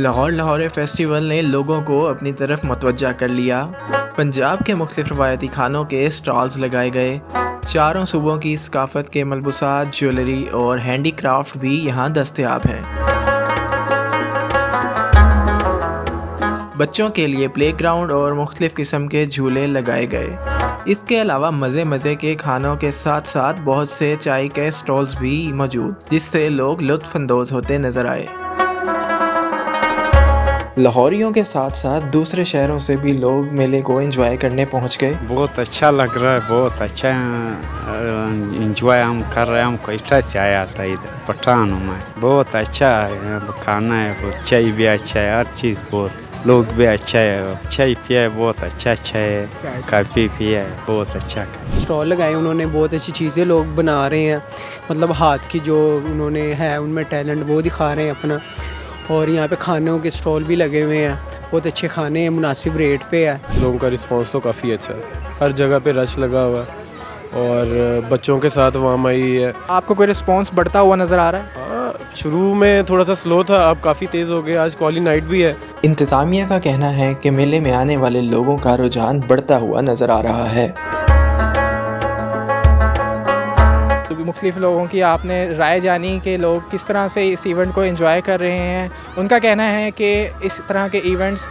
Lahore लाहौरे festival ने लोगों को अपनी तरफ मुतवज्जा कर लिया। पंजाब के मुख्तलिफ रवायती खानों के स्टॉल्स लगाए गए। चारों सूबों की सकाफत के मलबूसात, ज्वेलरी और हैंडीक्राफ्ट भी यहाँ दस्तयाब हैं। बच्चों के लिए प्लेग्राउंड और मुख्तलिफ किस्म के झूले लगाए गए। इसके अलावा मज़े मज़े के खानों के साथ साथ बहुत से चाय के स्टॉल्स भी मौजूद, जिससे लोग लुत्फ़अंदोज़ होते नज़र आए। लाहौरियों के साथ साथ दूसरे शहरों से भी लोग मेले को एंजॉय करने पहुंच गए। बहुत अच्छा लग रहा है, बहुत अच्छा एंजॉय हम कर रहे हैं। हम कोयटा से आया था इधर पठान में। बहुत अच्छा है, खाना है, चाय भी अच्छा है, हर चीज़ बहुत, लोग भी अच्छा है, चाय पिया है बहुत अच्छा है, काफ़ी पिया है बहुत अच्छा। स्टॉल लगाए उन्होंने, बहुत अच्छी चीज़ें लोग बना रहे हैं, मतलब हाथ की जो उन्होंने है उनमें टैलेंट वो दिखा रहे हैं अपना। और यहाँ पे खानों के स्टॉल भी लगे हुए हैं, बहुत अच्छे खाने हैं, मुनासिब रेट पे है। लोगों का रिस्पांस तो काफ़ी अच्छा है, हर जगह पे रश लगा हुआ है और बच्चों के साथ वाहवाही है। आपको कोई रिस्पांस बढ़ता हुआ नज़र आ रहा है? शुरू में थोड़ा सा स्लो था, अब काफ़ी तेज़ हो गया। आज कॉली नाइट भी है। इंतज़ामिया का कहना है कि मेले में आने वाले लोगों का रुझान बढ़ता हुआ नज़र आ रहा है। मुख्तलिफ लोगों की आपने राय जानी कि लोग किस तरह से इस इवेंट को एंजॉय कर रहे हैं। उनका कहना है कि इस तरह के इवेंट्स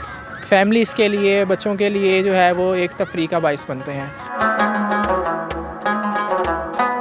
फैमिलीज़ के लिए, बच्चों के लिए जो है वो एक तफरीह का बाइस बनते हैं।